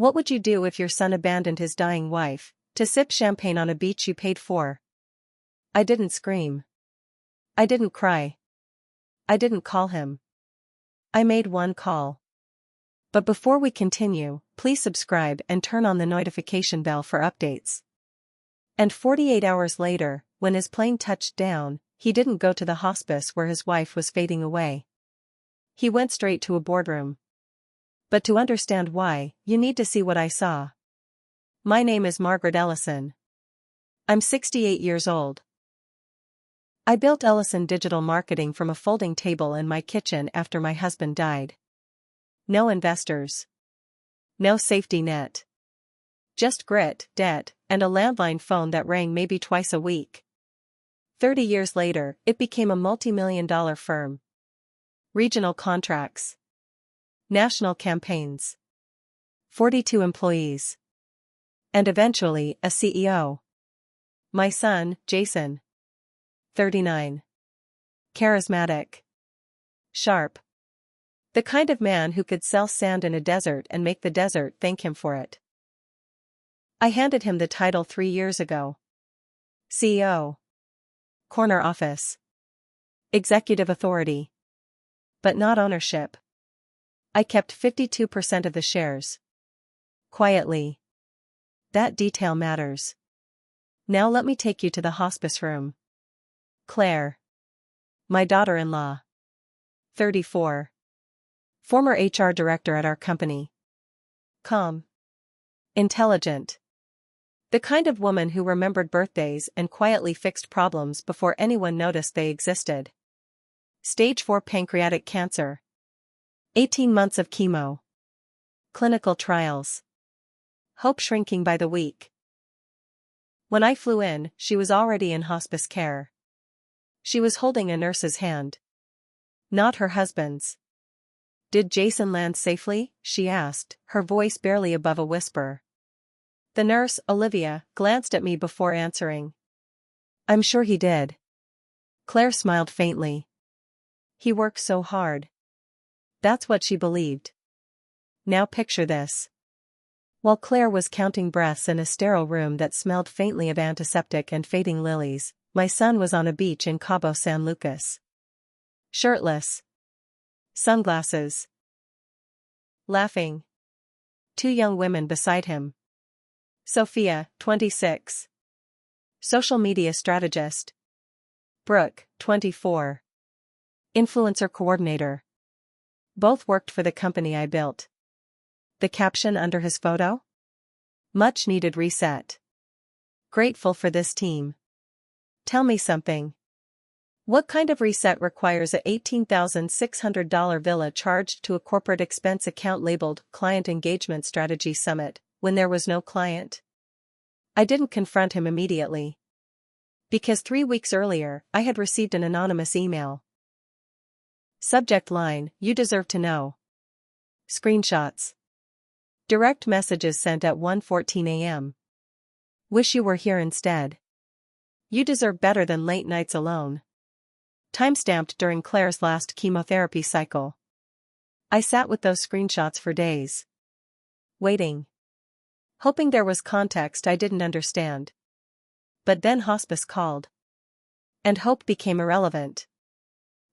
What would you do if your son abandoned his dying wife to sip champagne on a beach you paid for? I didn't scream. I didn't cry. I didn't call him. I made one call. But before we continue, please subscribe and turn on the notification bell for updates. And 48 hours later, when his plane touched down, he didn't go to the hospice where his wife was fading away. He went straight to a boardroom. But to understand why, you need to see what I saw. My name is Margaret Ellison. I'm 68 years old. I built Ellison Digital Marketing from a folding table in my kitchen after my husband died. No investors. No safety net. Just grit, debt, and a landline phone that rang maybe twice a week. 30 years later, it became a multi-million-dollar firm. Regional contracts. National campaigns. 42 employees. And eventually, a CEO. My son, Jason. 39. Charismatic. Sharp. The kind of man who could sell sand in a desert and make the desert thank him for it. I handed him the title 3 years ago. CEO. Corner office. Executive authority. But not ownership. I kept 52% of the shares. Quietly. That detail matters. Now let me take you to the hospice room. Claire. My daughter-in-law. 34. Former HR director at our company. Calm. Intelligent. The kind of woman who remembered birthdays and quietly fixed problems before anyone noticed they existed. Stage 4 pancreatic cancer. 18 months of chemo. Clinical trials. Hope shrinking by the week. When I flew in, she was already in hospice care. She was holding a nurse's hand. Not her husband's. Did Jason land safely? She asked, her voice barely above a whisper. The nurse, Olivia, glanced at me before answering. I'm sure he did. Claire smiled faintly. He worked so hard. That's what she believed. Now picture this. While Claire was counting breaths in a sterile room that smelled faintly of antiseptic and fading lilies, my son was on a beach in Cabo San Lucas. Shirtless. Sunglasses. Laughing. 2 young women beside him. Sophia, 26. Social media strategist. Brooke, 24. Influencer coordinator. Both worked for the company I built. The caption under his photo? Much needed reset. Grateful for this team. Tell me something. What kind of reset requires a $18,600 villa charged to a corporate expense account labeled Client Engagement Strategy Summit when there was no client? I didn't confront him immediately. Because 3 weeks earlier, I had received an anonymous email. Subject line, you deserve to know. Screenshots. Direct messages sent at 1:14 a.m. Wish you were here instead. You deserve better than late nights alone. Timestamped during Claire's last chemotherapy cycle. I sat with those screenshots for days. Waiting. Hoping there was context I didn't understand. But then hospice called. And hope became irrelevant.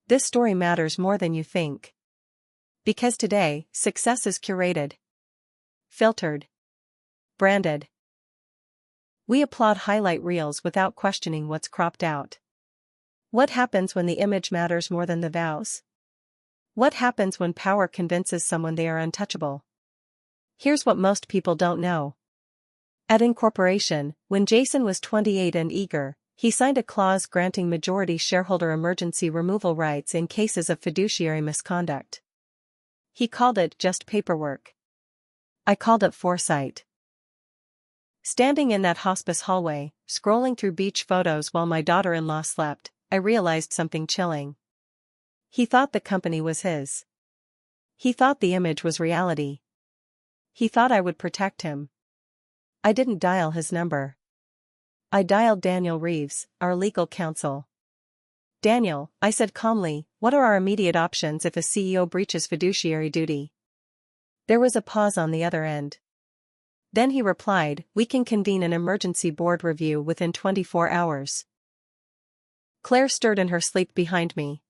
This story matters more than you think. Because today, success is curated. Filtered. Branded. We applaud highlight reels without questioning what's cropped out. What happens when the image matters more than the vows? What happens when power convinces someone they are untouchable? Here's what most people don't know. At incorporation, when Jason was 28 and eager, he signed a clause granting majority shareholder emergency removal rights in cases of fiduciary misconduct. He called it just paperwork. I called it foresight. Standing in that hospice hallway, scrolling through beach photos while my daughter-in-law slept, I realized something chilling. He thought the company was his. He thought the image was reality. He thought I would protect him. I didn't dial his number. I dialed Daniel Reeves, our legal counsel. Daniel, I said calmly, what are our immediate options if a CEO breaches fiduciary duty? There was a pause on the other end. Then he replied, "We can convene an emergency board review within 24 hours. Claire stirred in her sleep behind me.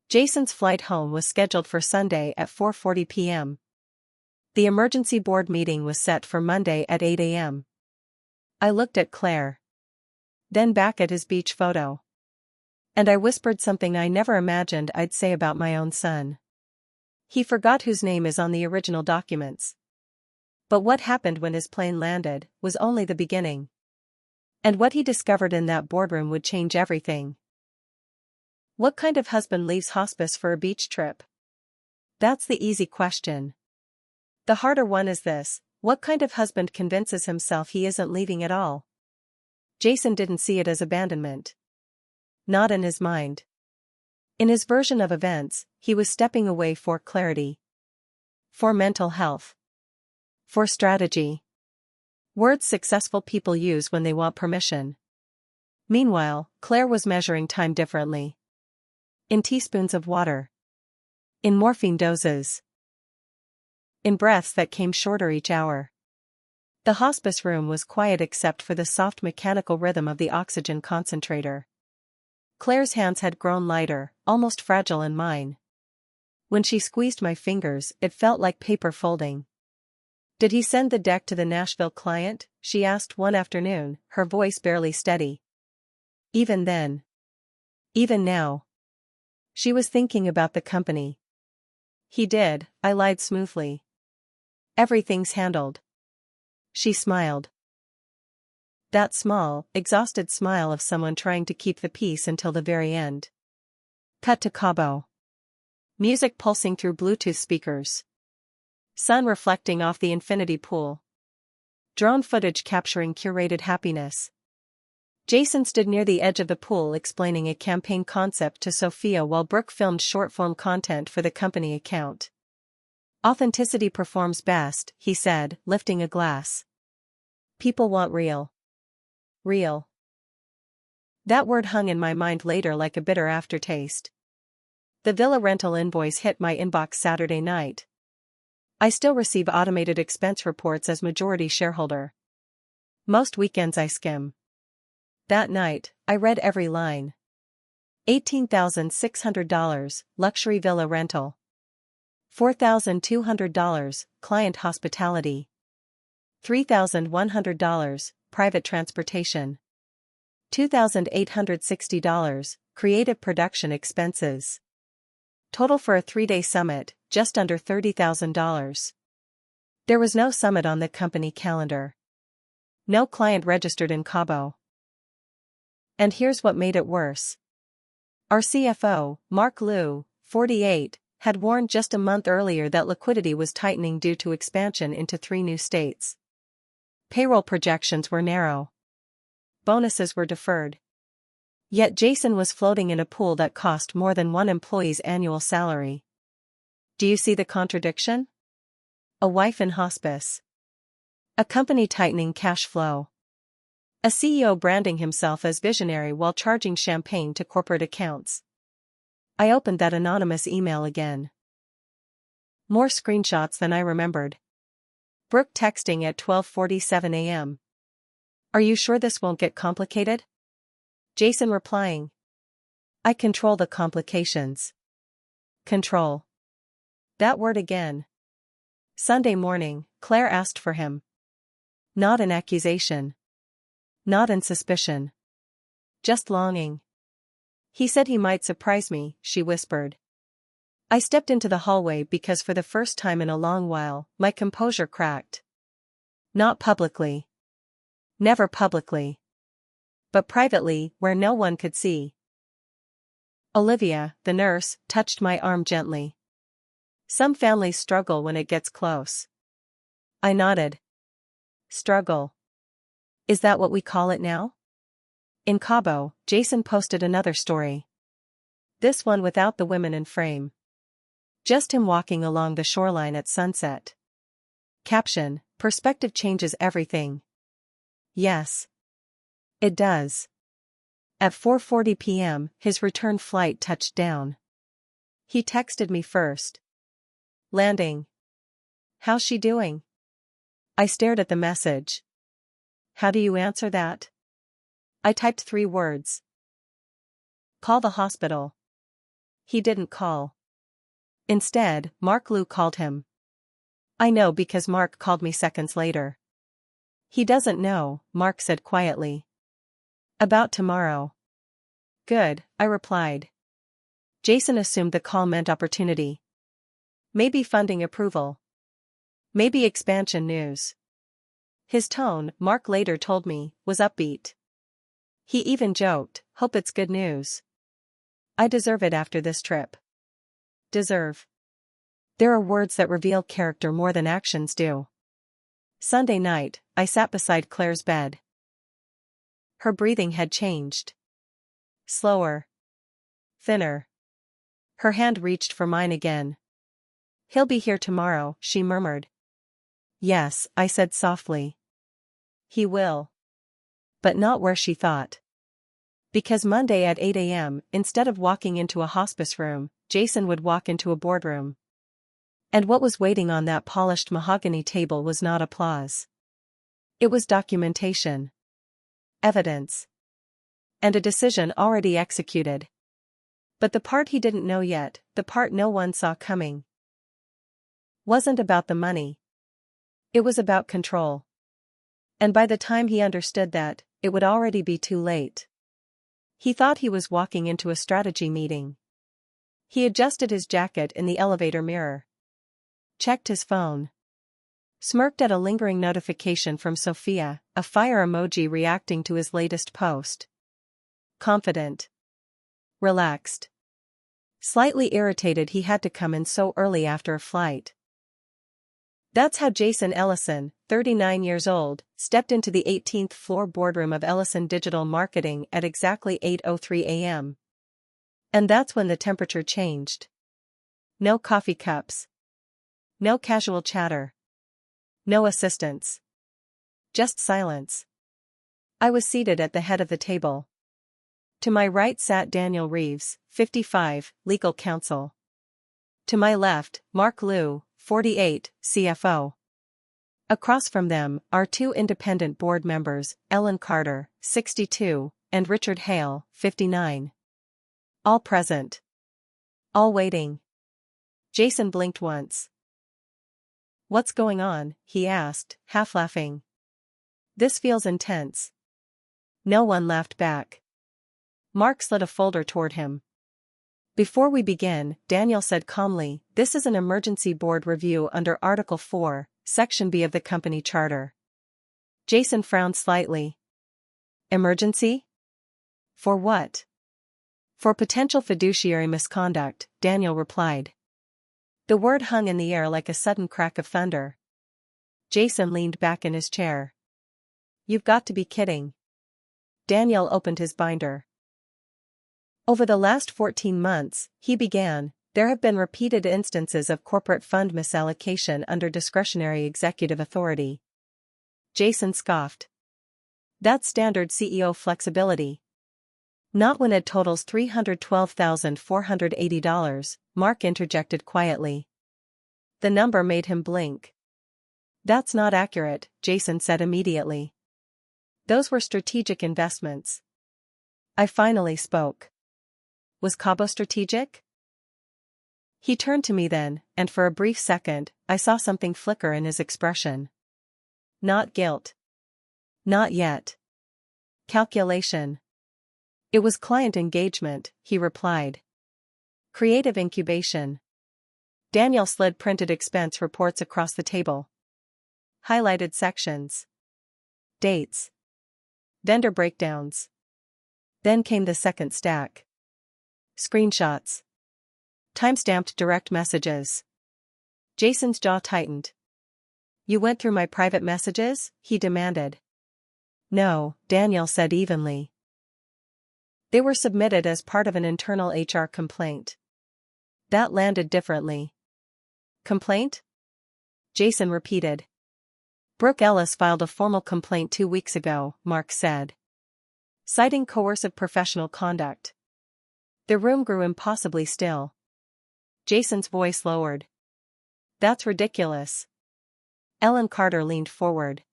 Jason's flight home was scheduled for Sunday at 4:40 p.m. The emergency board meeting was set for Monday at 8 a.m. I looked at Claire. Then back at his beach photo. And I whispered something I never imagined I'd say about my own son. He forgot whose name is on the original documents. But what happened when his plane landed was only the beginning. And what he discovered in that boardroom would change everything. What kind of husband leaves hospice for a beach trip? That's the easy question. The harder one is this: what kind of husband convinces himself he isn't leaving at all? Jason didn't see it as abandonment. Not in his mind. In his version of events, he was stepping away for clarity. For mental health. For strategy. Words successful people use when they want permission. Meanwhile, Claire was measuring time differently. In teaspoons of water. In morphine doses. In breaths that came shorter each hour. The hospice room was quiet except for the soft mechanical rhythm of the oxygen concentrator. Claire's hands had grown lighter, almost fragile in mine. When she squeezed my fingers, it felt like paper folding. "Did he send the deck to the Nashville client?" she asked one afternoon, her voice barely steady. Even then. Even now. She was thinking about the company. "He did," I lied smoothly. "Everything's handled." She smiled. That small, exhausted smile of someone trying to keep the peace until the very end. Cut to Cabo. Music pulsing through Bluetooth speakers. Sun reflecting off the infinity pool. Drone footage capturing curated happiness. Jason stood near the edge of the pool explaining a campaign concept to Sophia while Brooke filmed short-form content for the company account. "Authenticity performs best," he said, lifting a glass. "People want real." Real. That word hung in my mind later like a bitter aftertaste. The villa rental invoice hit my inbox Saturday night. I still receive automated expense reports as majority shareholder. Most weekends I skim. That night, I read every line. $18,600, luxury villa rental. $4,200, client hospitality. $3,100, private transportation. $2,860, creative production expenses. Total for a 3-day summit, just under $30,000. There was no summit on the company calendar. No client registered in Cabo. And here's what made it worse. Our CFO, Mark Liu, 48, had warned just a month earlier that liquidity was tightening due to expansion into 3 new states. Payroll projections were narrow. Bonuses were deferred. Yet Jason was floating in a pool that cost more than one employee's annual salary. Do you see the contradiction? A wife in hospice. A company tightening cash flow. A CEO branding himself as visionary while charging champagne to corporate accounts. I opened that anonymous email again. More screenshots than I remembered. Brooke texting at 12:47 a.m. "Are you sure this won't get complicated?" Jason replying. "I control the complications." Control. That word again. Sunday morning, Claire asked for him. Not an accusation. Not in suspicion. Just longing. "He said he might surprise me," she whispered. I stepped into the hallway because for the first time in a long while, my composure cracked. Not publicly. Never publicly. But privately, where no one could see. Olivia, the nurse, touched my arm gently. "Some families struggle when it gets close." I nodded. Struggle. Is that what we call it now? In Cabo, Jason posted another story. This one without the women in frame. Just him walking along the shoreline at sunset. Caption: "Perspective changes everything." Yes. It does. At 4:40 p.m., his return flight touched down. He texted me first. "Landing. How's she doing?" I stared at the message. How do you answer that? I typed 3 words. Call the hospital. He didn't call. Instead, Mark Liu called him. I know because Mark called me seconds later. He doesn't know, Mark said quietly. About tomorrow. Good, I replied. Jason assumed the call meant opportunity. Maybe funding approval. Maybe expansion news. His tone, Mark later told me, was upbeat. He even joked, hope it's good news. I deserve it after this trip. Deserve. There are words that reveal character more than actions do. Sunday night, I sat beside Claire's bed. Her breathing had changed. Slower. Thinner. Her hand reached for mine again. He'll be here tomorrow, she murmured. Yes, I said softly. He will. But not where she thought. Because Monday at 8 a.m., instead of walking into a hospice room, Jason would walk into a boardroom. And what was waiting on that polished mahogany table was not applause. It was documentation. Evidence. And a decision already executed. But the part he didn't know yet, the part no one saw coming, wasn't about the money. It was about control. And by the time he understood that, it would already be too late. He thought he was walking into a strategy meeting. He adjusted his jacket in the elevator mirror. Checked his phone. Smirked at a lingering notification from Sophia, a fire emoji reacting to his latest post. Confident. Relaxed. Slightly irritated he had to come in so early after a flight. That's how Jason Ellison, 39 years old, stepped into the 18th floor boardroom of Ellison Digital Marketing at exactly 8:03 a.m. And that's when the temperature changed. No coffee cups. No casual chatter. No assistants. Just silence. I was seated at the head of the table. To my right sat Daniel Reeves, 55, legal counsel. To my left, Mark Liu, 48, CFO. Across from them are 2 independent board members, Ellen Carter, 62, and Richard Hale, 59. All present. All waiting. Jason blinked once. What's going on? He asked, half laughing. This feels intense. No one laughed back. Mark slid a folder toward him. Before we begin, Daniel said calmly, this is an emergency board review under Article 4, Section B of the company charter. Jason frowned slightly. Emergency? For what? For potential fiduciary misconduct, Daniel replied. The word hung in the air like a sudden crack of thunder. Jason leaned back in his chair. You've got to be kidding. Daniel opened his binder. Over the last 14 months, he began, there have been repeated instances of corporate fund misallocation under discretionary executive authority. Jason scoffed. That's standard CEO flexibility. Not when it totals $312,480, Mark interjected quietly. The number made him blink. That's not accurate, Jason said immediately. Those were strategic investments. I finally spoke. Was Cabo strategic? He turned to me then, and for a brief second, I saw something flicker in his expression. Not guilt. Not yet. Calculation. It was client engagement, he replied. Creative incubation. Daniel slid printed expense reports across the table. Highlighted sections. Dates. Vendor breakdowns. Then came the second stack. Screenshots. Timestamped direct messages. Jason's jaw tightened. You went through my private messages? He demanded. No, Daniel said evenly. They were submitted as part of an internal HR complaint. That landed differently. Complaint? Jason repeated. Brooke Ellis filed a formal complaint 2 weeks ago, Mark said. Citing coercive professional conduct. The room grew impossibly still. Jason's voice lowered. That's ridiculous. Ellen Carter leaned forward.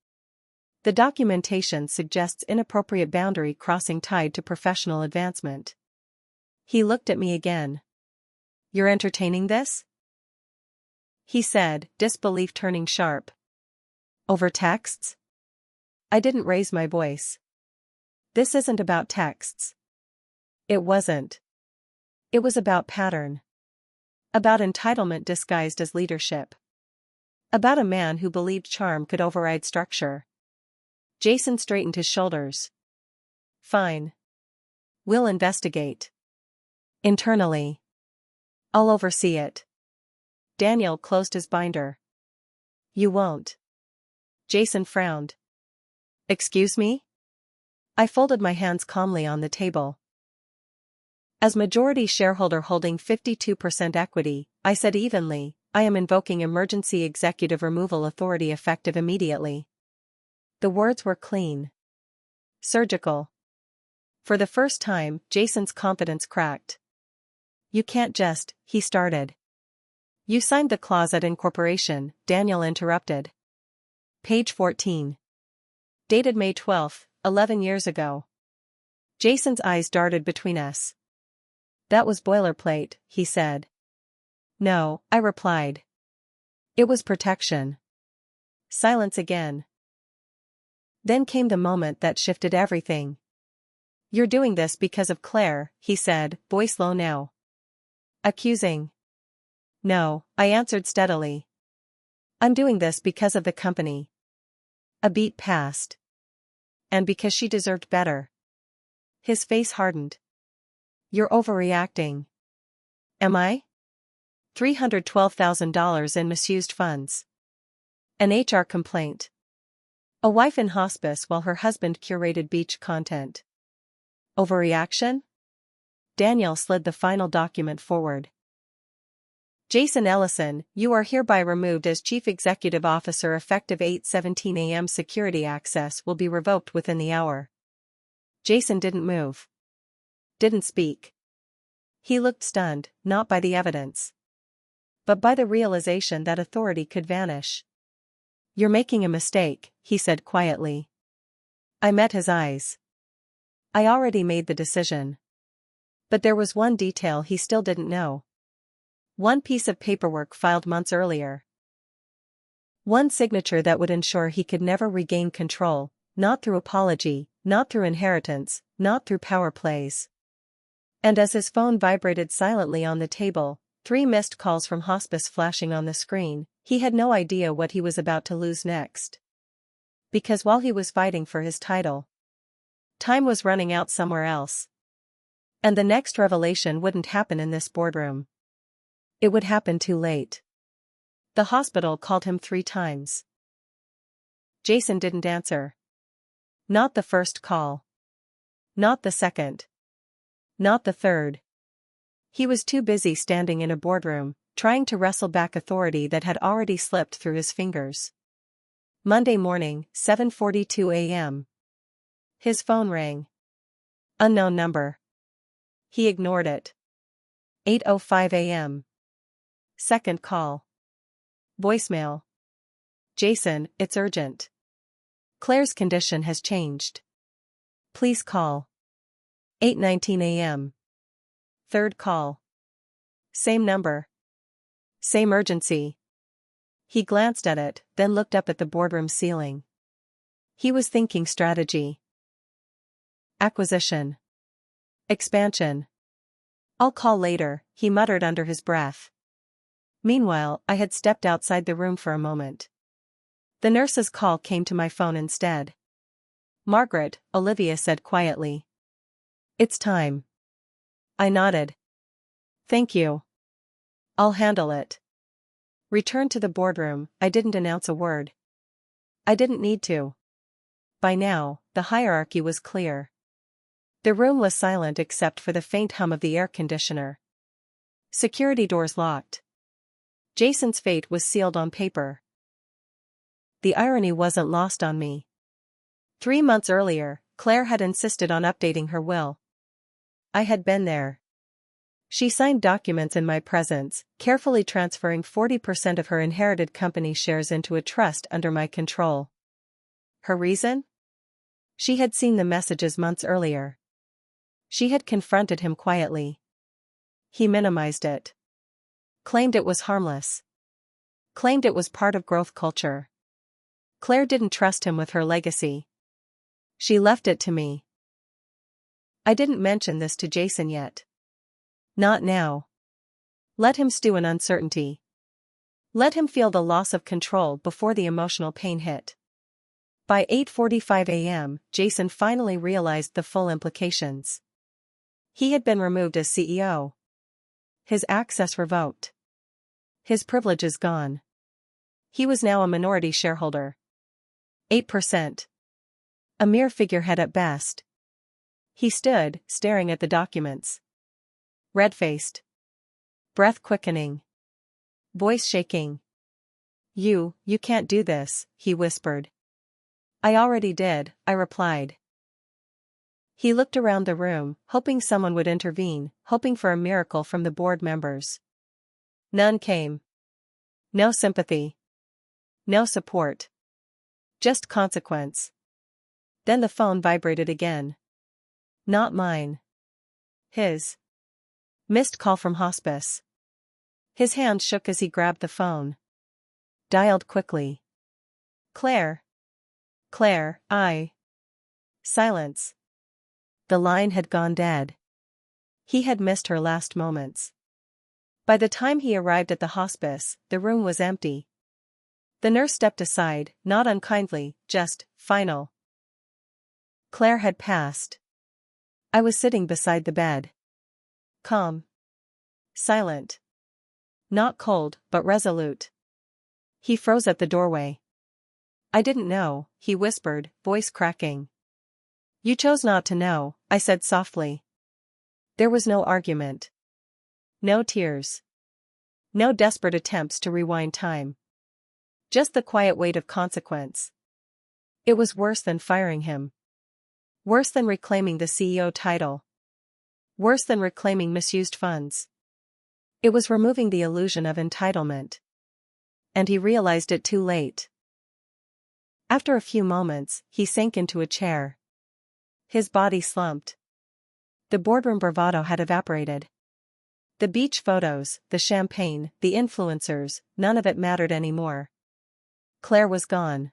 The documentation suggests inappropriate boundary crossing tied to professional advancement. He looked at me again. You're entertaining this? He said, disbelief turning sharp. Over texts? I didn't raise my voice. This isn't about texts. It wasn't. It was about pattern. About entitlement disguised as leadership. About a man who believed charm could override structure. Jason straightened his shoulders. Fine. We'll investigate. Internally. I'll oversee it. Daniel closed his binder. You won't. Jason frowned. Excuse me? I folded my hands calmly on the table. As majority shareholder holding 52% equity, I said evenly, I am invoking emergency executive removal authority effective immediately. The words were clean. Surgical. For the first time, Jason's confidence cracked. You can't just, he started. You signed the clause at incorporation, Daniel interrupted. Page 14. Dated May 12, 11 years ago. Jason's eyes darted between us. That was boilerplate, he said. No, I replied. It was protection. Silence again. Then came the moment that shifted everything. You're doing this because of Claire, he said, voice low now. Accusing. No, I answered steadily. I'm doing this because of the company. A beat passed. And because she deserved better. His face hardened. You're overreacting. Am I? $312,000 in misused funds. An HR complaint. A wife in hospice while her husband curated beach content. Overreaction? Daniel slid the final document forward. Jason Ellison, you are hereby removed as Chief Executive Officer effective 8:17 a.m. Security access will be revoked within the hour. Jason didn't move. Didn't speak. He looked stunned, not by the evidence, but by the realization that authority could vanish. You're making a mistake, he said quietly. I met his eyes. I already made the decision. But there was one detail he still didn't know. One piece of paperwork filed months earlier. One signature that would ensure he could never regain control, not through apology, not through inheritance, not through power plays. And as his phone vibrated silently on the table, 3 missed calls from Hospice flashing on the screen, he had no idea what he was about to lose next. Because while he was fighting for his title, time was running out somewhere else. And the next revelation wouldn't happen in this boardroom. It would happen too late. The hospital called him 3 times. Jason didn't answer. Not the first call. Not the second. Not the third. He was too busy standing in a boardroom, trying to wrestle back authority that had already slipped through his fingers. Monday morning, 7:42 a.m. His phone rang. Unknown number. He ignored it. 8:05 a.m. Second call. Voicemail. Jason, it's urgent. Claire's condition has changed. Please call. 8:19 a.m. Third call. Same number. Same urgency. He glanced at it, then looked up at the boardroom ceiling. He was thinking strategy. Acquisition. Expansion. I'll call later, he muttered under his breath. Meanwhile, I had stepped outside the room for a moment. The nurse's call came to my phone instead. Margaret, Olivia said quietly. It's time. I nodded. Thank you. I'll handle it. Returned to the boardroom, I didn't announce a word. I didn't need to. By now, the hierarchy was clear. The room was silent except for the faint hum of the air conditioner. Security doors locked. Jason's fate was sealed on paper. The irony wasn't lost on me. 3 months earlier, Claire had insisted on updating her will. I had been there. She signed documents in my presence, carefully transferring 40% of her inherited company shares into a trust under my control. Her reason? She had seen the messages months earlier. She had confronted him quietly. He minimized it. Claimed it was harmless. Claimed it was part of growth culture. Claire didn't trust him with her legacy. She left it to me. I didn't mention this to Jason yet. Not now. Let him stew in uncertainty. Let him feel the loss of control before the emotional pain hit. By 8:45 a.m., Jason finally realized the full implications. He had been removed as CEO. His access revoked. His privileges gone. He was now a minority shareholder. 8%. A mere figurehead at best. He stood, staring at the documents. Red-faced. Breath quickening. Voice shaking. You can't do this," he whispered. "I already did," I replied. He looked around the room, hoping someone would intervene, hoping for a miracle from the board members. None came. No sympathy. No support. Just consequence. Then the phone vibrated again. Not mine. His. Missed call from Hospice. His hand shook as he grabbed the phone. Dialed quickly. Claire. Claire, I. Silence. The line had gone dead. He had missed her last moments. By the time he arrived at the hospice, the room was empty. The nurse stepped aside, not unkindly, just, final. Claire had passed. I was sitting beside the bed. Calm. Silent. Not cold, but resolute. He froze at the doorway. I didn't know, he whispered, voice cracking. You chose not to know, I said softly. There was no argument. No tears. No desperate attempts to rewind time. Just the quiet weight of consequence. It was worse than firing him. Worse than reclaiming the CEO title. Worse than reclaiming misused funds. It was removing the illusion of entitlement. And he realized it too late. After a few moments, he sank into a chair. His body slumped. The boardroom bravado had evaporated. The beach photos, the champagne, the influencers, none of it mattered anymore. Claire was gone.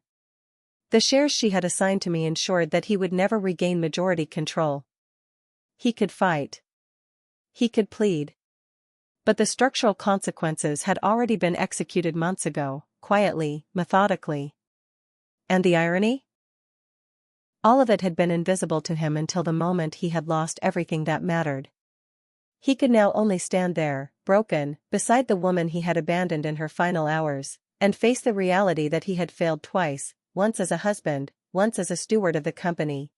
The shares she had assigned to me ensured that he would never regain majority control. He could fight. He could plead. But the structural consequences had already been executed months ago, quietly, methodically. And the irony? All of it had been invisible to him until the moment he had lost everything that mattered. He could now only stand there, broken, beside the woman he had abandoned in her final hours, and face the reality that he had failed twice, once as a husband, once as a steward of the company.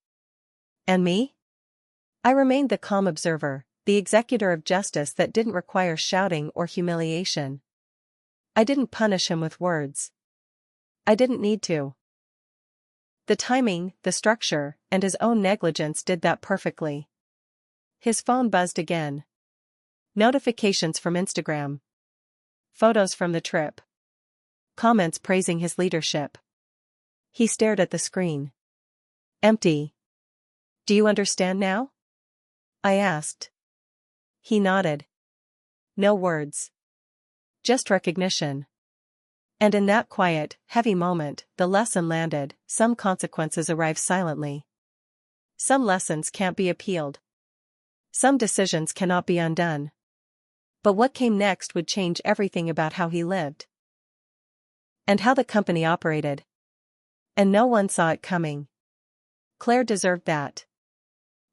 And me? I remained the calm observer, the executor of justice that didn't require shouting or humiliation. I didn't punish him with words. I didn't need to. The timing, the structure, and his own negligence did that perfectly. His phone buzzed again. Notifications from Instagram. Photos from the trip. Comments praising his leadership. He stared at the screen. Empty. Do you understand now? I asked. He nodded. No words. Just recognition. And in that quiet, heavy moment, the lesson landed. Some consequences arrive silently. Some lessons can't be appealed. Some decisions cannot be undone. But what came next would change everything about how he lived. And how the company operated. And no one saw it coming. Claire deserved that.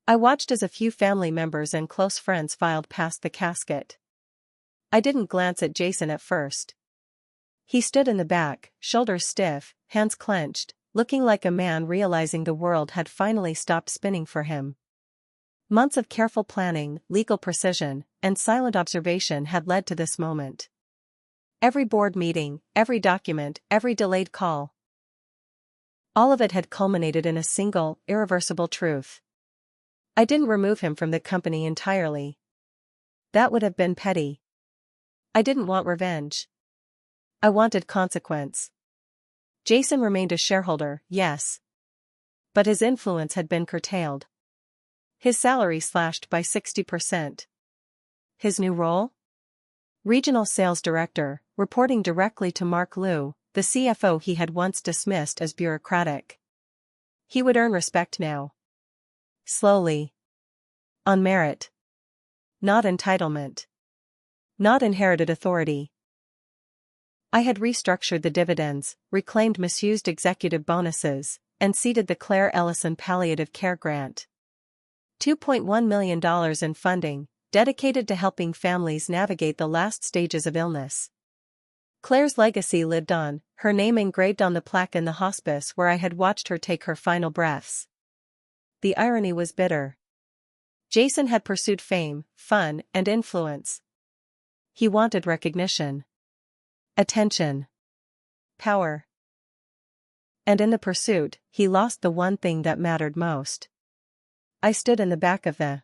I watched as a few family members and close friends filed past the casket. I didn't glance at Jason at first. He stood in the back, shoulders stiff, hands clenched, looking like a man realizing the world had finally stopped spinning for him. Months of careful planning, legal precision, and silent observation had led to this moment. Every board meeting, every document, every delayed call. All of it had culminated in a single, irreversible truth. I didn't remove him from the company entirely. That would have been petty. I didn't want revenge. I wanted consequence. Jason remained a shareholder, yes. But his influence had been curtailed. His salary slashed by 60%. His new role? Regional Sales Director, reporting directly to Mark Liu, the CFO he had once dismissed as bureaucratic. He would earn respect now. Slowly. On merit. Not entitlement. Not inherited authority. I had restructured the dividends, reclaimed misused executive bonuses, and seeded the Claire Ellison Palliative Care Grant. $2.1 million in funding, dedicated to helping families navigate the last stages of illness. Claire's legacy lived on, her name engraved on the plaque in the hospice where I had watched her take her final breaths. The irony was bitter. Jason had pursued fame, fun, and influence. He wanted recognition. Attention. Power. And in the pursuit, he lost the one thing that mattered most. I stood in the back of the